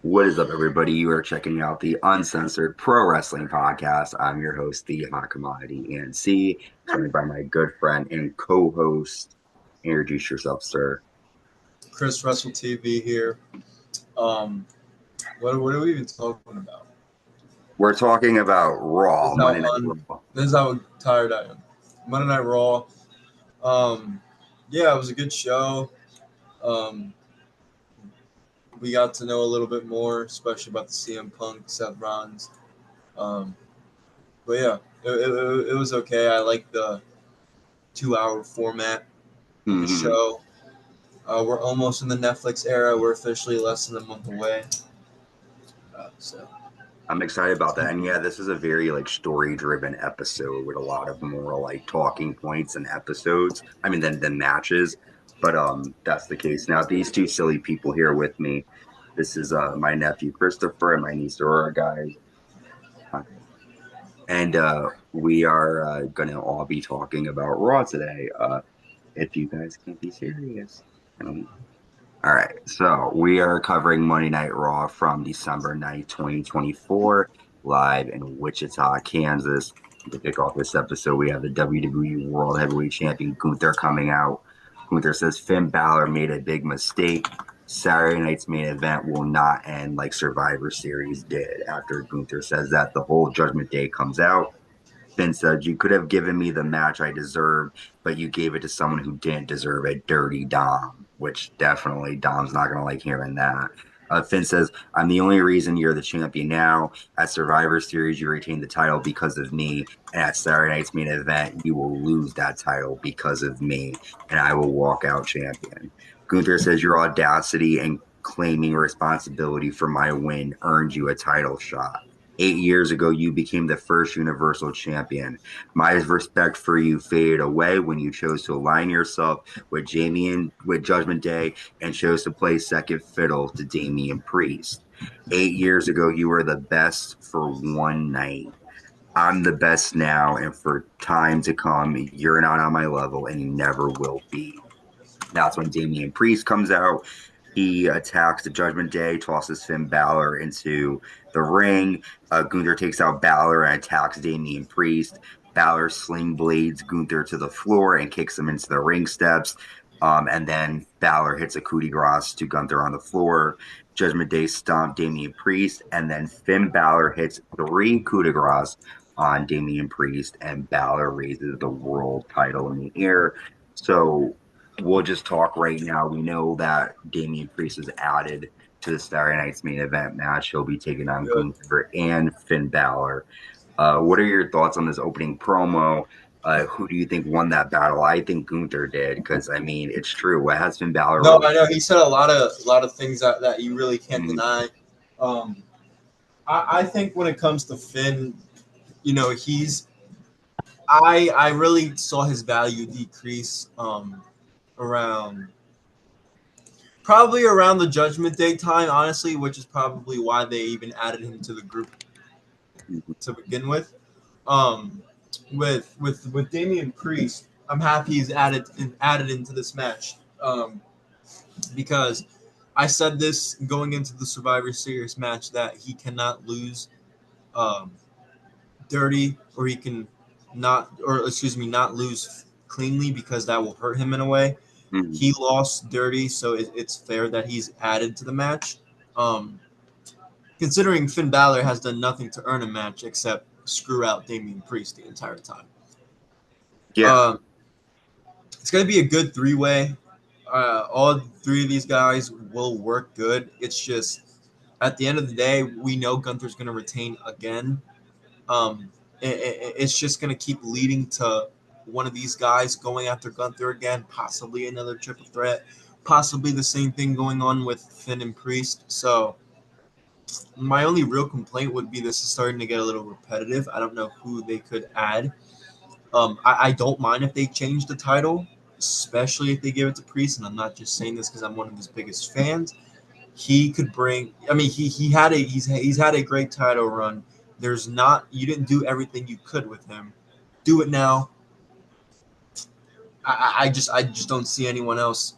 What is up, everybody? You are checking out the Uncensored Pro Wrestling Podcast. I'm your host, the Hot Commodity NC, joined by my good friend and co-host. Introduce yourself, sir. Chris Russell TV here. Um, what are we even talking about? We're talking about This Raw, is how Monday Night un, Raw. this is how tired I am. Monday Night Raw. Um, yeah, it was a good show. Um, we got to know a little bit more, especially about the CM Punk, Seth Rollins. Um, but yeah, it was okay. I like the 2 hour format of the hmm show. We're almost in the Netflix era. We're officially less than a month away. So I'm excited about that. And yeah, this is a very story-driven episode with a lot of more talking points and episodes. I mean, than matches. But that's the case. Now, these two silly people here with me. This is my nephew Christopher and my niece Aurora, guys. And we are going to all be talking about Raw today. If you guys can't be serious. All right. So we are covering Monday Night Raw from December 9th, 2024, live in Wichita, Kansas. To kick off this episode, we have the WWE World Heavyweight Champion Gunther coming out. Gunther says Finn Balor made a big mistake. Saturday night's main event will not end like Survivor Series did. After Gunther says that, the whole Judgment Day comes out. Finn said, "You could have given me the match I deserved, but you gave it to someone who didn't deserve it, Dirty Dom," which definitely Dom's not going to like hearing that. Finn says, "I'm the only reason you're the champion now. At Survivor Series, you retained the title because of me. And at Saturday night's main event, you will lose that title because of me. And I will walk out champion." Gunther says, "Your audacity and claiming responsibility for my win earned you a title shot. 8 years ago, you became the first Universal Champion. My respect for you faded away when you chose to align yourself with Damian with Judgment Day and chose to play second fiddle to Damian Priest. 8 years ago, you were the best for one night. I'm the best now, and for time to come, you're not on my level, and you never will be." That's when Damian Priest comes out. He attacks the Judgment Day, tosses Finn Balor into the ring. Gunther takes out Balor and attacks Damian Priest. Balor sling blades Gunther to the floor and kicks him into the ring steps. And then Balor hits a coup de grace to Gunther on the floor. Judgment Day stomp Damian Priest, and then Finn Balor hits three coup de grace on Damian Priest, and Balor raises the world title in the air. So we'll just talk right now. We know that Damian Priest is added to the Saturday night's main event match. He'll be taking on good. Gunther and Finn Balor. What are your thoughts on this opening promo? Who do you think won that battle? I think Gunther did because I mean it's true. What has Finn Balor No, really? I know he said a lot of things that you really can't Mhm. deny. Um, I think when it comes to Finn, he's I really saw his value decrease around probably around the Judgment Day time, honestly, which is probably why they even added him to the group to begin with. Um, with Damian Priest, I'm happy he's added into this match because I said this going into the Survivor Series match that he cannot lose um, dirty, or he can not lose cleanly because that will hurt him in a way. Mhm. He lost dirty, so it's fair that he's added to the match. Um, Considering Finn Balor has done nothing to earn a match except screw out Damian Priest the entire time. Yeah, Um, it's going to be a good three-way. All three of these guys will work good. It's just at the end of the day, we know Gunther's going to retain again. It's just going to keep leading to one of these guys going after Gunther again, possibly another triple threat, possibly the same thing going on with Finn and Priest. So my only real complaint would be this is starting to get a little repetitive. I don't know who they could add. I don't mind if they change the title, especially if they give it to Priest. And I'm not just saying this because I'm one of his biggest fans. He could bring. I mean, he's had a great title run. There's not you didn't do everything you could with him. Do it now. I just don't see anyone else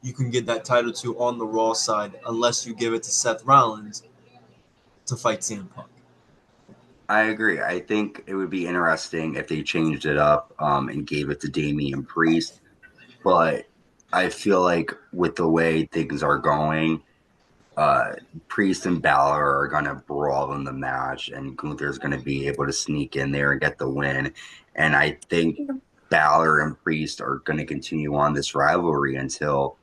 you can get that title to on the Raw side, unless you give it to Seth Rollins to fight CM Punk. I agree. I think it would be interesting if they changed it up and gave it to Damian Priest, but I feel like with the way things are going, uh, Priest and Balor are going to brawl in the match, and Gunther's going to be able to sneak in there and get the win. And I think Balor and Priest are going to continue on this rivalry until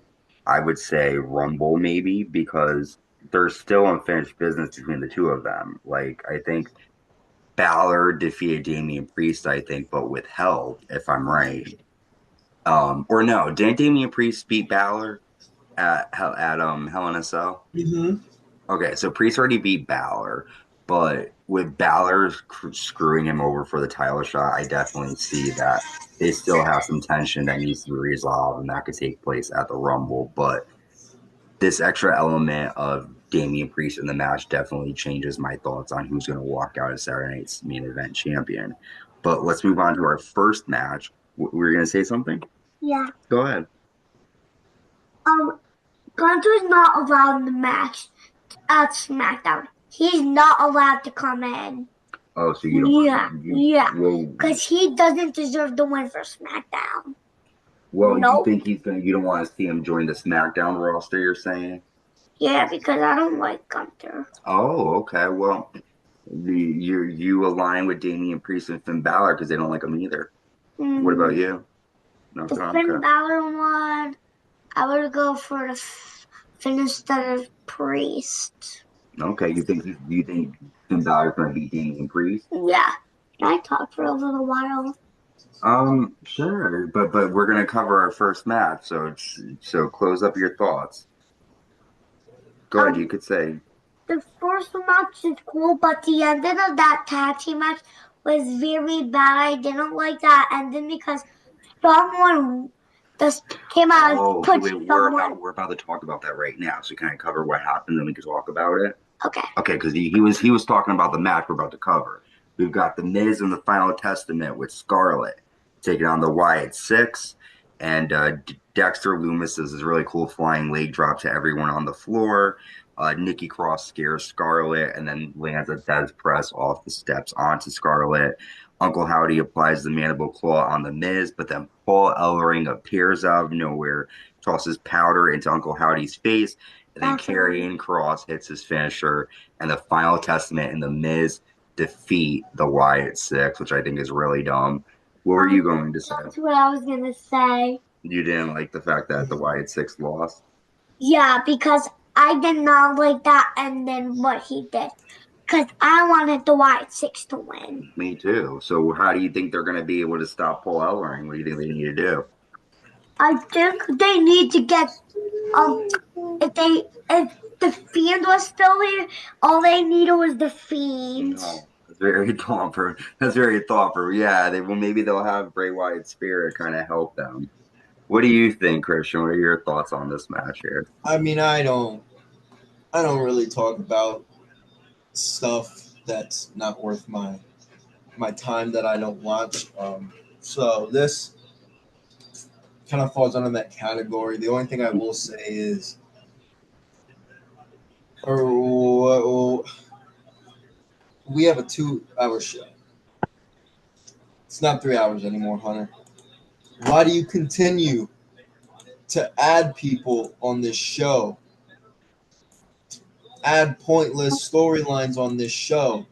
I would say Rumble, maybe, because there's still unfinished business between the two of them. Like, I think Balor defeated Damian Priest, I think, but withheld, if I'm right. Or no, didn't Damian Priest beat Balor at Hell in a Cell? Mm-hmm. Okay, so Priest already beat Balor, but with Balor screwing him over for the title shot, I definitely see that they still have some tension that needs to be resolved, and that could take place at the Rumble. But this extra element of Damian Priest in the match definitely changes my thoughts on who's going to walk out as Saturday Night's main event champion. But let's move on to our first match. Were you going to say something? Yeah. Go ahead. Gunther's not allowed in the match at SmackDown. He's not allowed to come in. Oh, so you don't? Yeah. Well, Because he doesn't deserve the win for SmackDown. well, Nope. you think he's gonna? You don't want to see him join the SmackDown roster? You're saying? Yeah, because I don't like Gunther. Oh, okay. Well, you align with Damian Priest and Finn Balor because they don't like him either. What about you? No, The okay. Finn Balor one, I would go for the Finn instead of Priest. Okay, you think Finn Balor's gonna beat Damian Priest? Yeah. Can I talk for a little while? Sure, but we're gonna cover our first match, so close up your thoughts. Go ahead, you could say. The first match is cool, but the ending of that tag team match was very bad. I didn't like that ending because someone just came out and Okay, put wait, someone. we're about to talk about that right now. So can I cover what happened, then we can talk about it? Okay. Okay, because he was talking about the match we're about to cover. We've got the Miz in the Final Testament with Scarlett taking on the Wyatt Six, and Dexter Loomis does this really cool flying leg drop to everyone on the floor. Nikki Cross scares Scarlett and then lands a death press off the steps onto Scarlett. Uncle Howdy applies the mandible claw on the Miz, but then Paul Ellering appears out of nowhere, tosses powder into Uncle Howdy's face, and then Karrion Kross hits his finisher, and the Final Testament and the Miz defeat the Wyatt Six, which I think is really dumb. What were you going to say? That's what I was going to say. You didn't like the fact that the Wyatt Six lost? Yeah, because I did not like that and then what he did. Because I wanted the Wyatt Six to win. Me too. So how do you think they're going to be able to stop Paul Ellering? What do you think they need to do? I think they need to get if the Fiend was still here, all they needed was the Fiend. No, that's very thoughtful. That's very thoughtful. Yeah, maybe they'll have Bray Wyatt's spirit kind of help them. What do you think, Christian? What are your thoughts on this match here? I mean, I don't really talk about stuff that's not worth my time that I don't watch. So this kind of falls under that category. The only thing I will say is, we have a 2-hour show. It's not 3 hours anymore, Hunter. Why do you continue to add people on this show? Add pointless storylines on this show.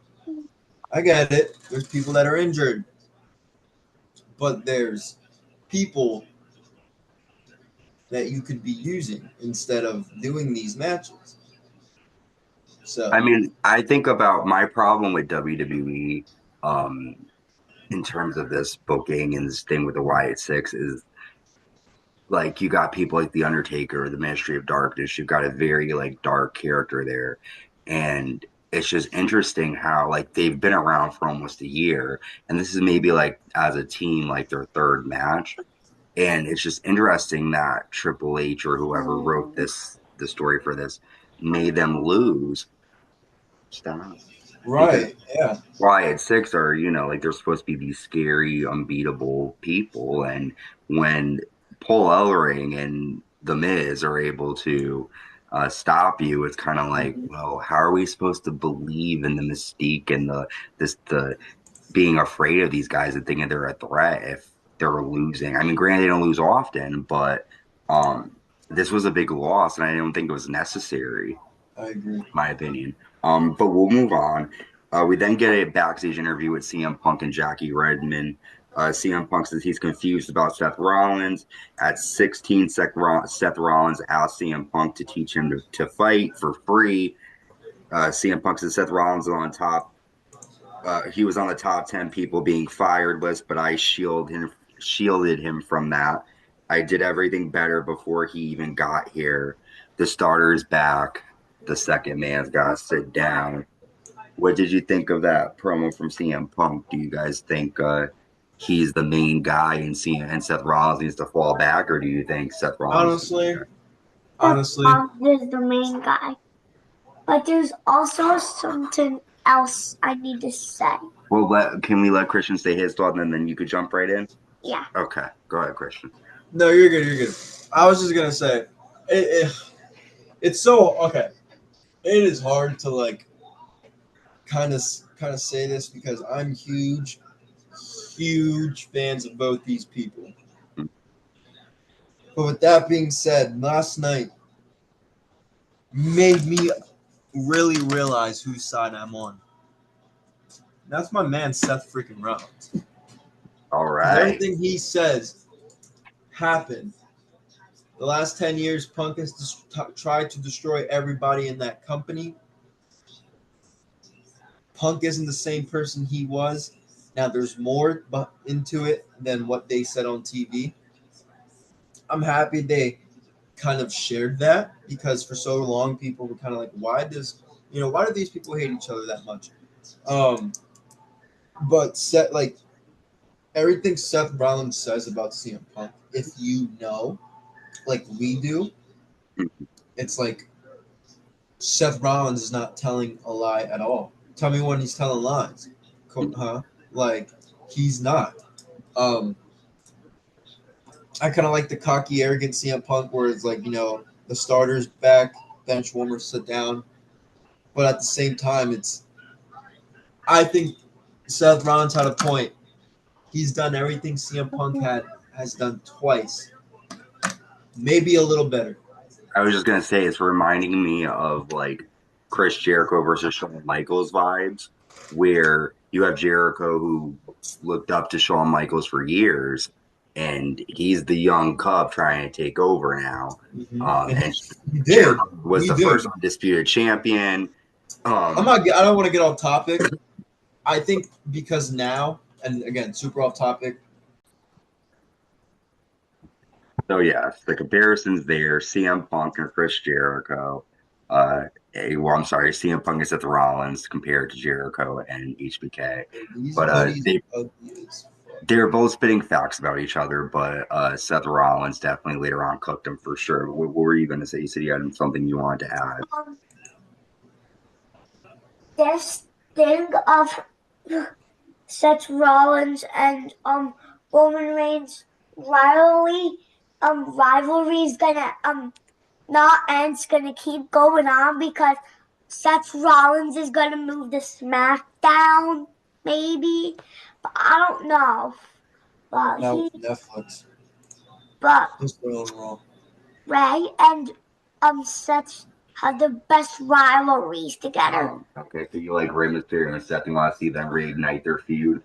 I get it. There's people that are injured. But there's people that you could be using instead of doing these matches. So I mean, I think about my problem with WWE in terms of this booking and this thing with the Wyatt Six is like you got people like The Undertaker, the Ministry of Darkness. You've got a very like dark character there. And it's just interesting how like they've been around for almost a year. And this is maybe like as a team, like their third match. And it's just interesting that Triple H or whoever wrote the story for this made them lose. Stop. right, yeah. Wyatt Six are, like they're supposed to be these scary, unbeatable people. And when Paul Ellering and The Miz are able to stop you, it's kind of like, well, how are we supposed to believe in the mystique and the being afraid of these guys and thinking they're a threat if they're losing? I mean, granted, they don't lose often, but this was a big loss, and I don't think it was necessary, I agree. my opinion. But we'll move on. We then get a backstage interview with CM Punk and Jackie Redmond. CM Punk says he's confused about Seth Rollins. At 16, Seth Rollins asked CM Punk to teach him to fight for free. CM Punk says Seth Rollins is on top. He was on the top 10 people being fired list, but I shielded him from that. I did everything better before he even got here. The starter's back. The second man's got to sit down. What did you think of that promo from CM Punk? Do you guys think he's the main guy and Seth Rollins needs to fall back, or do you think Seth Rollins? Honestly, is the main guy. But there's also something else I need to say. Well, can we let Christian say his thought, and then you could jump right in? Yeah. Okay, go ahead, Christian. No, you're good. You're good. I was just gonna say, it's so okay. It is hard to like kind of say this because I'm huge fans of both these people. But with that being said, last night made me really realize whose side I'm on. That's my man, Seth freaking Rollins. All right. Everything he says happened. The last 10 years, Punk has tried to destroy everybody in that company. Punk isn't the same person he was. Now, there's more into it than what they said on TV. I'm happy they kind of shared that because for so long, people were kind of like, why do these people hate each other that much? But everything Seth Rollins says about CM Punk, if you know, like we do, it's like Seth Rollins is not telling a lie at all. Tell me when he's telling lies. Huh? Like, he's not. I kind of like the cocky, arrogant CM Punk where it's like, the starter's back, bench warmers sit down. But at the same time, I think Seth Rollins had a point. He's done everything CM Punk has done twice. Maybe a little better. I was just going to say, it's reminding me of like Chris Jericho versus Shawn Michaels vibes, where you have Jericho who looked up to Shawn Michaels for years, and he's the young cub trying to take over now. And Jericho was the first undisputed champion. I don't want to get off topic. I think because now, and again, super off topic. So yes, the comparison's there. CM Punk and Chris Jericho. CM Punk and Seth Rollins compared to Jericho and HBK. But they're both spitting facts about each other, but Seth Rollins definitely later on cooked him for sure. What were you going to say? You said you had something you wanted to add. This thing of Seth Rollins and Roman Reigns rivalry is gonna not end. It's gonna keep going on because Seth Rollins is gonna move to SmackDown, maybe. But I don't know. But Netflix. But Ray and Seth have the best rivalries together. Okay, so you like Rey Mysterio and Seth, and want to see them reignite their feud?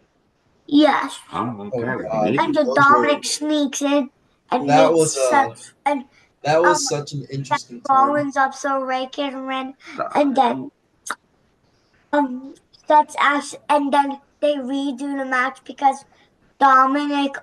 Yes. Oh, okay. And the Dominic sneaks in, and that was such an interesting Seth Rollins up so Ray can win, and then Seth's ass, and then they redo the match because Dominic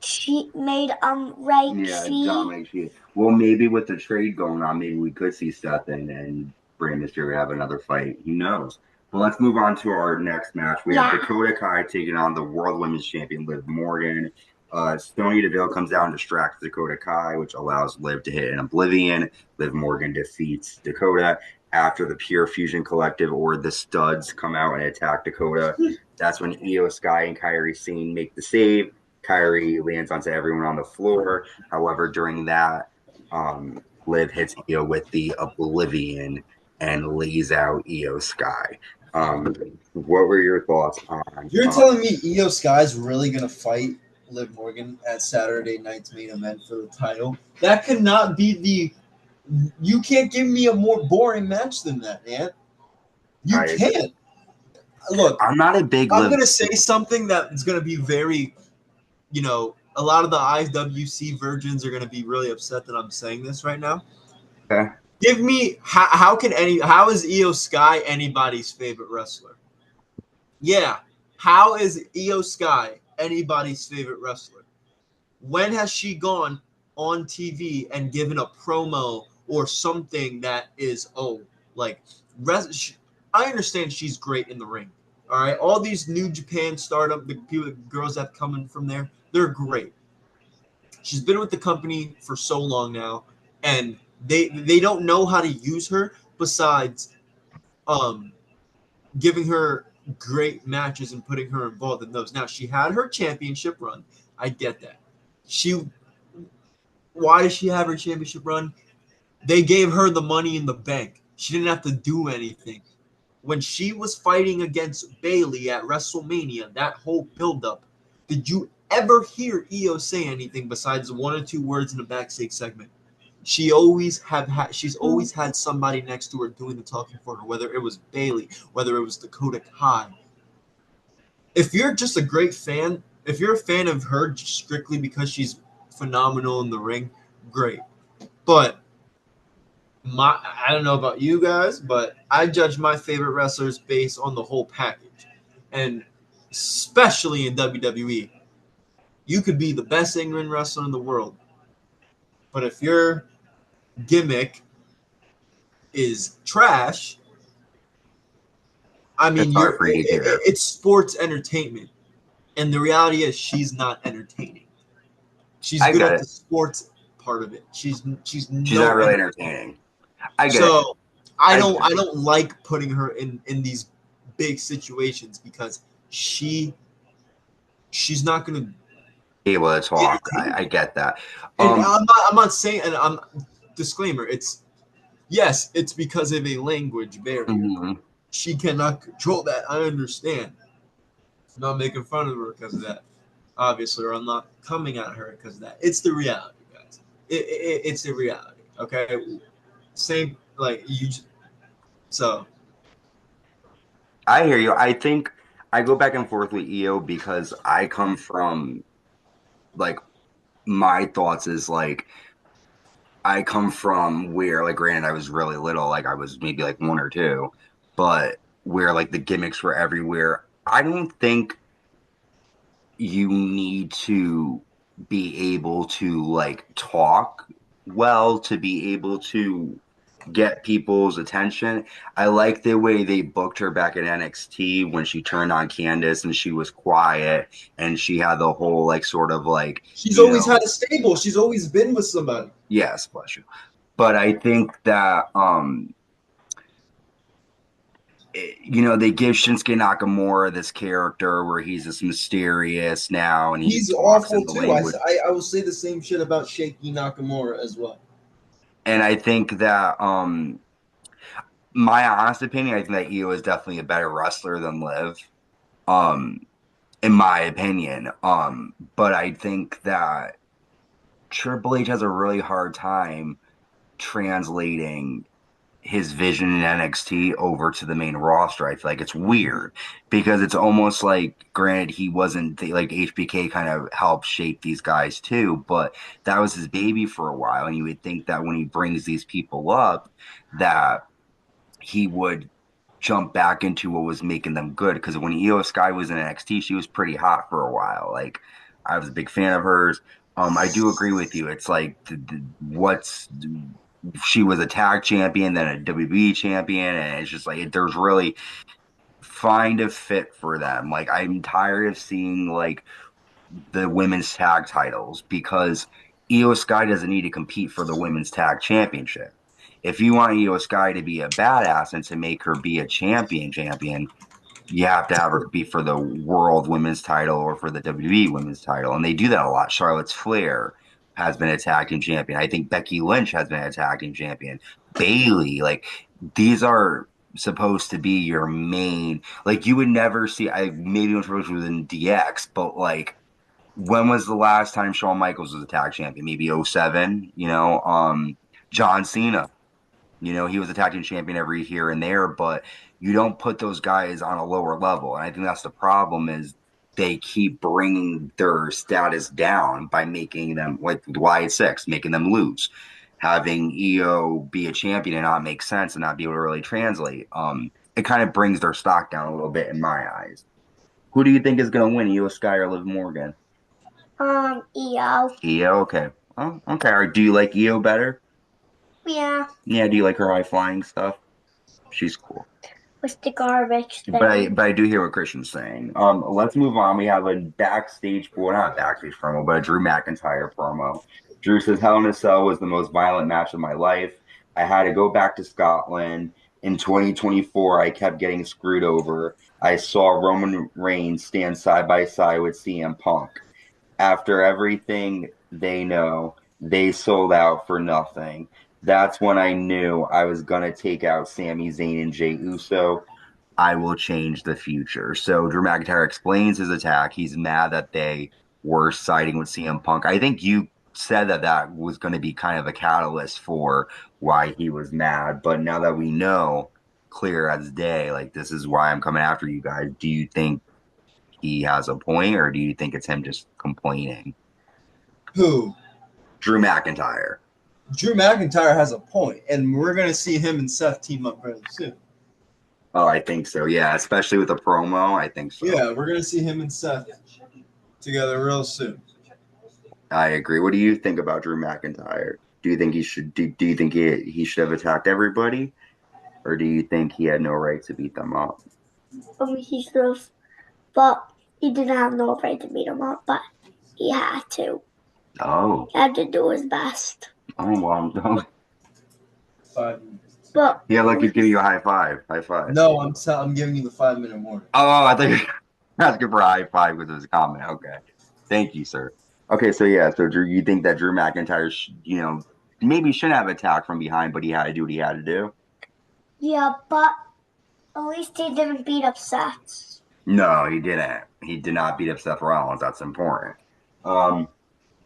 she made Ray cheat. Dominic cheated. Well, maybe with the trade going on, maybe we could see Seth and Rey Mysterio have another fight. Who knows? Well, let's move on to our next match. We have Dakota Kai taking on the World Women's Champion Liv Morgan. Sonya Deville comes out and distracts Dakota Kai, which allows Liv to hit an Oblivion. Liv Morgan defeats Dakota. After the Pure Fusion Collective or the Studs come out and attack Dakota, that's when Iyo Sky and Kairi Sane make the save. Kyrie lands onto everyone on the floor. However, during that, Liv hits Iyo with the Oblivion and lays out Iyo Sky. What were your thoughts on? You're telling me Iyo Sky's really gonna fight Liv Morgan at Saturday night's main event for the title? That could not be the. You can't give me a more boring match than that, man. You can't. Look, I'm not a big. I'm gonna say something that's gonna be very, a lot of the IWC virgins are gonna be really upset that I'm saying this right now. Okay. Give me how is Iyo Sky anybody's favorite wrestler? Yeah, how is Iyo Sky anybody's favorite wrestler? When has she gone on TV and given a promo or something that is I understand she's great in the ring. All right, all these New Japan startup, the girls that come in from there, they're great. She's been with the company for so long now, and they don't know how to use her besides giving her great matches and putting her involved in those. Now, she had her championship run. I get that. Why does she have her championship run? They gave her the money in the bank. She didn't have to do anything. When she was fighting against Bayley at WrestleMania, that whole buildup, did you ever hear Iyo say anything besides one or two words in the backstage segment? She's always had somebody next to her doing the talking for her, whether it was Bayley, whether it was Dakota Kai. If you're just a great fan, if you're a fan of her strictly because she's phenomenal in the ring, great. But I don't know about you guys, but I judge my favorite wrestlers based on the whole package. And especially in WWE, you could be the best in-ring wrestler in the world, but if your gimmick is trash, I mean, it's sports entertainment. And the reality is she's not entertaining. She's good at the sports part of it. She's not really entertaining. I don't like putting her in these big situations because she's not going to be able to talk. I get that. And I'm not saying, and I'm disclaimer. It's because of a language barrier. Mm-hmm. She cannot control that. I understand. I'm not making fun of her because of that, obviously, or I'm not coming at her because of that. It's the reality, guys. It's the reality. Okay, same like you. So I hear you. I think I go back and forth with Iyo because I come from my thoughts is I come from where granted I was really little, I was maybe 1 or 2, but where the gimmicks were everywhere. I don't think you need to be able to talk well to be able to get people's attention. I like the way they booked her back at NXT when she turned on Candice and she was quiet and she had the whole she's always had a stable. She's always been with somebody. Yes, bless you. But I think that they give Shinsuke Nakamura this character where he's this mysterious now, and he's awful too. I will say the same shit about Shaky Nakamura as well. And I think that, my honest opinion, I think that Iyo is definitely a better wrestler than Liv, in my opinion. But I think that Triple H has a really hard time translating his vision in NXT over to the main roster. I feel like it's weird because it's almost granted, he wasn't HBK kind of helped shape these guys too, but that was his baby for a while. And you would think that when he brings these people up, that he would jump back into what was making them good. Because when Iyo Sky was in NXT, she was pretty hot for a while. I was a big fan of hers. I do agree with you. It's she was a tag champion, then a WWE champion, and it's just there's really find a fit for them. I'm tired of seeing the women's tag titles because Iyo Sky doesn't need to compete for the women's tag championship. If you want Iyo Sky to be a badass and to make her be a champion, you have to have her be for the World Women's title or for the WWE Women's title, and they do that a lot. Charlotte Flair has been a tag team champion. I think Becky Lynch has been a tag team champion. Bailey, like these are supposed to be your main. Like you would never see. I maybe when Triple H was in DX, but like when was the last time Shawn Michaels was a tag champion? Maybe '07. John Cena. He was a tag team champion every here and there, but you don't put those guys on a lower level. And I think that's the problem is they keep bringing their status down by making them like Wyatt 6, making them lose. Having Iyo be a champion and not make sense and not be able to really translate. It kind of brings their stock down a little bit in my eyes. Who do you think is going to win, Iyo Sky or Liv Morgan? Iyo. Iyo, okay. Oh, okay. Or do you like Iyo better? Yeah. Yeah, do you like her high flying stuff? She's cool. With the garbage thing. But I do hear what Christian's saying. Let's move on. We have a backstage, well, not a backstage promo, but a Drew McIntyre promo. Drew says, Hell in a Cell was the most violent match of my life. I had to go back to Scotland. In 2024, I kept getting screwed over. I saw Roman Reigns stand side by side with CM Punk. After everything they know, they sold out for nothing. That's when I knew I was going to take out Sami Zayn and Jey Uso. I will change the future. So Drew McIntyre explains his attack. He's mad that they were siding with CM Punk. I think you said that that was going to be kind of a catalyst for why he was mad. But now that we know clear as day, like this is why I'm coming after you guys, do you think he has a point or do you think it's him just complaining? Who? Drew McIntyre. Drew McIntyre has a point, and we're going to see him and Seth team up very soon. Oh, I think so. Yeah, especially with the promo, I think so. Yeah, we're going to see him and Seth together real soon. I agree. What do you think about Drew McIntyre? Do you think he should? Do you think he should have attacked everybody, or do you think he had no right to beat them up? He should have, but he didn't have no right to beat them up. But he had to. Oh. He had to do his best. Oh, well, I'm done. 5 minutes. But yeah, like he's giving you a high five. High five. No, I'm giving you the 5-minute warning. Oh, I think that's good for a high five with his comment. Okay, thank you, sir. Okay, so yeah, so Drew, you think that Drew McIntyre, maybe shouldn't have attacked from behind, but he had to do what he had to do? Yeah, but at least he didn't beat up Seth. No, he didn't. He did not beat up Seth Rollins. That's important.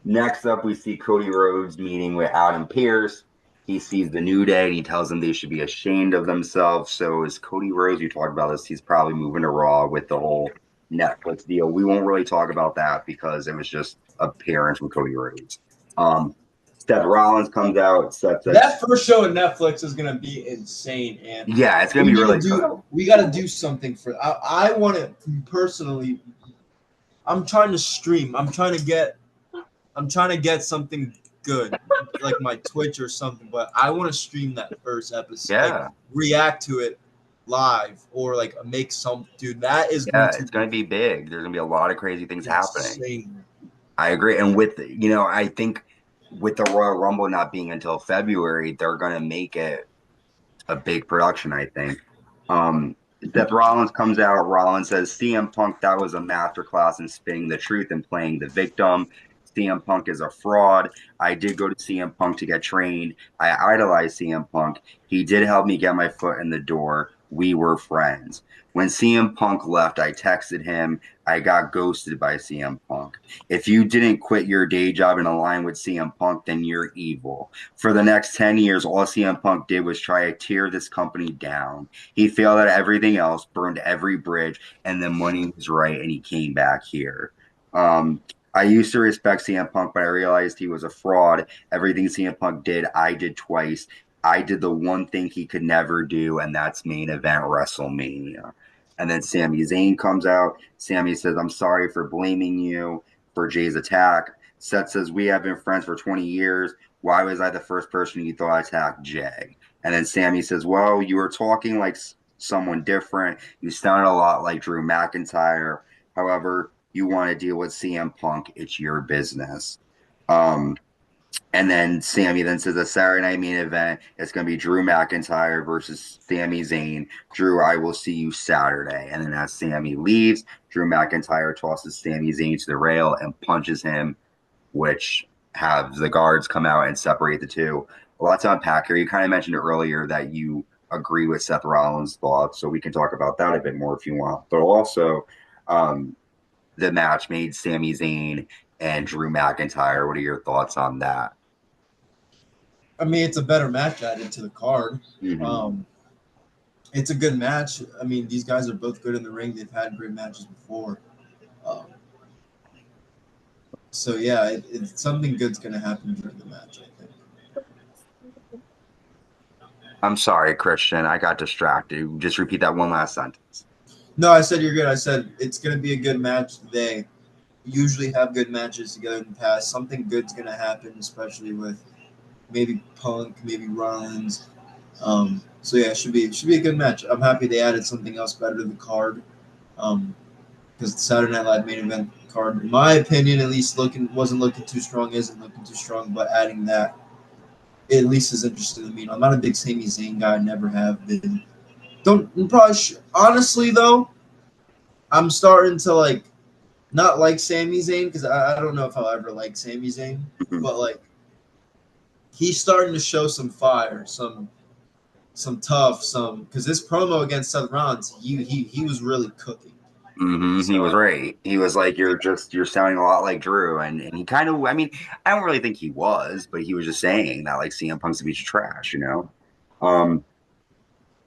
Next up, we see Cody Rhodes meeting with Adam Pearce. He sees the New Day, and he tells them they should be ashamed of themselves. So is Cody Rhodes, you talked about this, he's probably moving to Raw with the whole Netflix deal. We won't really talk about that because it was just appearance with Cody Rhodes. Seth Rollins comes out. Seth says, that first show on Netflix is going to be insane. And yeah, it's going to be really cool. We got to do something for I want to personally. I'm trying to stream. I'm trying to get something good, like my Twitch or something. But I want to stream that first episode. Yeah. Like, react to it live or like make some dude. That is it's going to be big. There's going to be a lot of crazy things happening. Insane. I agree. And with I think with the Royal Rumble not being until February, they're going to make it a big production, I think. Seth Rollins comes out. Rollins says, CM Punk, that was a masterclass in spinning the truth and playing the victim. CM Punk is a fraud. I did go to CM Punk to get trained. I idolized CM Punk. He did help me get my foot in the door. We were friends. When CM Punk left, I texted him. I got ghosted by CM Punk. If you didn't quit your day job and align with CM Punk, then you're evil. For the next 10 years, all CM Punk did was try to tear this company down. He failed at everything else, burned every bridge, and then when he was right, and he came back here. I used to respect CM Punk, but I realized he was a fraud. Everything CM Punk did, I did twice. I did the one thing he could never do, and that's main event WrestleMania. And then Sami Zayn comes out. Sami says, I'm sorry for blaming you for Jay's attack. Seth says, we have been friends for 20 years. Why was I the first person you thought attacked Jay? And then Sami says, well, you were talking like someone different. You sounded a lot like Drew McIntyre. However, you want to deal with CM Punk. It's your business. And then Sami then says the Saturday night main event is going to be Drew McIntyre versus Sami Zayn. Drew, I will see you Saturday. And then as Sami leaves, Drew McIntyre tosses Sami Zayn to the rail and punches him, which have the guards come out and separate the two. A lot to unpack here. You kind of mentioned earlier that you agree with Seth Rollins' thoughts, so we can talk about that a bit more if you want. But also, um, the match made Sami Zayn and Drew McIntyre. What are your thoughts on that? I mean, it's a better match added to the card. Mm-hmm. It's a good match. I mean, these guys are both good in the ring. They've had great matches before. Um, so yeah, it's something good's going to happen during the match, I think. I'm sorry, Christian. I got distracted. Just repeat that one last sentence. No, I said you're good. I said it's going to be a good match. They usually have good matches together in the past. Something good's going to happen, especially with maybe Punk, maybe Rollins. So yeah, it should be a good match. I'm happy they added something else better to the card. Because the Saturday Night Live main event card, in my opinion, at least wasn't looking too strong, isn't looking too strong. But adding that, it at least is interesting to me. I'm not a big Sami Zayn guy, never have been. Honestly though, I'm starting to not like Sami Zayn because I don't know if I'll ever like Sami Zayn, but he's starting to show some fire, some tough, because this promo against Seth Rollins, he was really cooking. Mm-hmm. He was right. He was like, you're sounding a lot like Drew, and he kind of. I mean, I don't really think he was, but he was just saying that like CM Punk's a piece of trash, you know.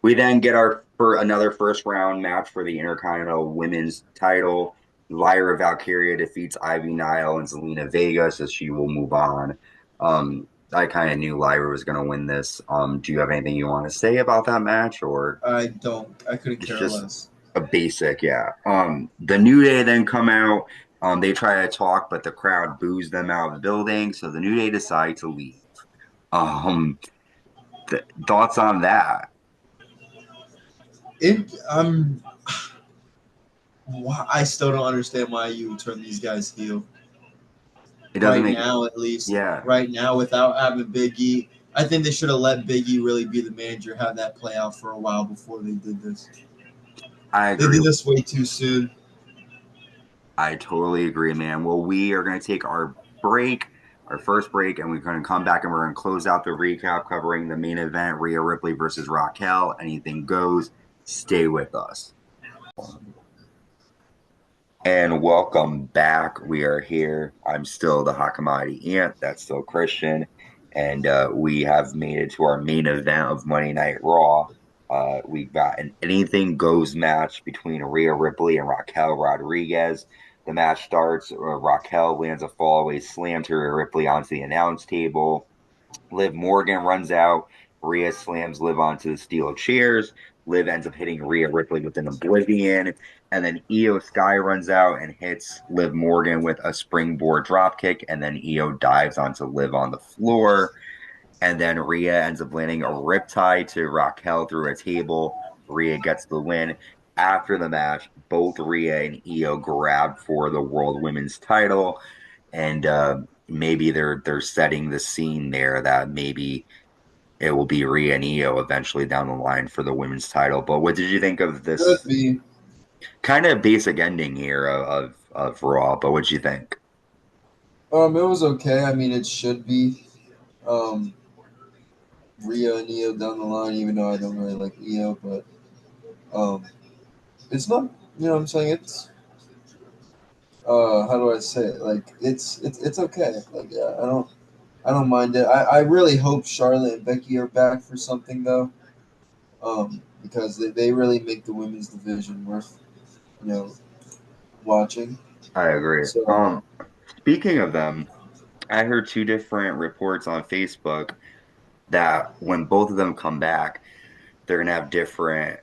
We then get for another first round match for the Intercontinental Women's Title. Lyra Valkyria defeats Ivy Nile and Zelina Vega, so she will move on. I kind of knew Lyra was going to win this. Do you have anything you want to say about that match, or I don't. I couldn't it's care just less. a basic? Yeah. The New Day then come out. They try to talk, but the crowd boos them out of the building, so the New Day decide to leave. Um, Thoughts on that? I still don't understand why you would turn these guys heel. It doesn't Right make. now, at least. Yeah. Right now, without having Big E, I think they should have let Big E really be the manager, have that play out for a while before they did this. I They agree. did this way too soon. I totally agree, man. Well, we are going to take our first break, and we're going to come back and we're going to close out the recap covering the main event, Rhea Ripley versus Raquel. Anything goes. Stay with us. And welcome back. We are here. I'm still the Hakamadi Ant. That's still Christian. And we have made it to our main event of Monday Night Raw. We got an anything goes match between Rhea Ripley and Raquel Rodriguez. The match starts. Raquel lands a fallaway slam to Rhea Ripley onto the announce table. Liv Morgan runs out. Rhea slams Liv onto the steel chairs. Liv ends up hitting Rhea Ripley with an oblivion. And then Iyo Sky runs out and hits Liv Morgan with a springboard dropkick. And then Iyo dives onto Liv on the floor. And then Rhea ends up landing a riptide to Raquel through a table. Rhea gets the win. After the match, both Rhea and Iyo grab for the World Women's Title. And maybe they're setting the scene there that maybe it will be Rhea and Iyo eventually down the line for the women's title. But what did you think of Could this be. kind of basic ending here of Raw? But what did you think? It was okay. I mean, it should be. Rhea and Iyo down the line, even though I don't really like Iyo, but it's not. You know what I'm saying? It's how do I say it? Like it's okay. Like yeah, I don't mind it. I really hope Charlotte and Becky are back for something though, because they really make the women's division worth watching. I agree. So Speaking of them, I heard two different reports on Facebook that when both of them come back, they're gonna have different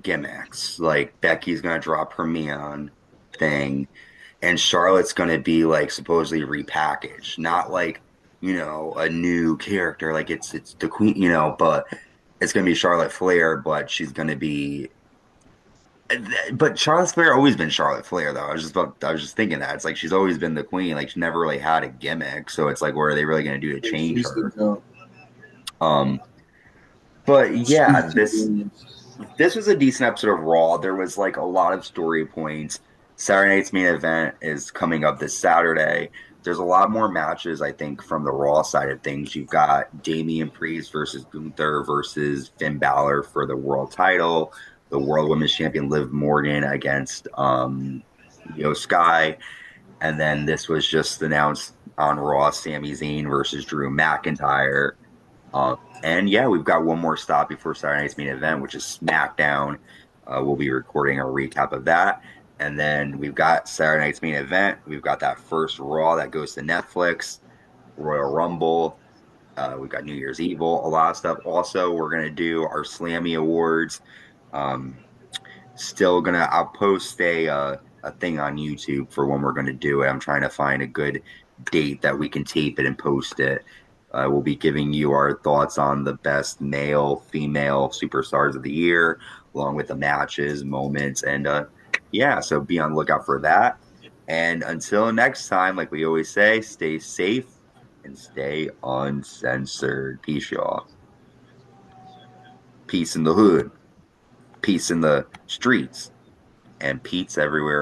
gimmicks. Like Becky's gonna drop her Mion thing, and Charlotte's gonna be like supposedly repackaged, not like a new character. Like it's the queen, but it's gonna be Charlotte Flair, but she's gonna be But Charlotte Flair always been Charlotte Flair though. I was just thinking that it's like she's always been the queen. Like she never really had a gimmick. So it's like, what are they really going to do to change She's the her? goat. Um, but yeah, She's this genius. this was a decent episode of Raw. There was like a lot of story points. Saturday night's main event is coming up this Saturday. There's a lot more matches, I think, from the Raw side of things. You've got Damian Priest versus Gunther versus Finn Balor for the world title. The World Women's Champion Liv Morgan against Iyo Sky. And then this was just announced on Raw, Sami Zayn versus Drew McIntyre. And yeah, we've got one more stop before Saturday night's main event, which is SmackDown. We'll be recording a recap of that. And then we've got Saturday night's main event. We've got that first Raw that goes to Netflix, Royal Rumble. We've got New Year's Evil, a lot of stuff. Also, we're going to do our Slammy Awards. Um, I'll post a thing on YouTube for when we're going to do it. I'm trying to find a good date that we can tape it and post it. We'll be giving you our thoughts on the best male, female superstars of the year, along with the matches, moments, and yeah, so be on the lookout for that. And until next time, like we always say, stay safe and stay uncensored. Peace, y'all. Peace in the hood, peace in the streets, and peace everywhere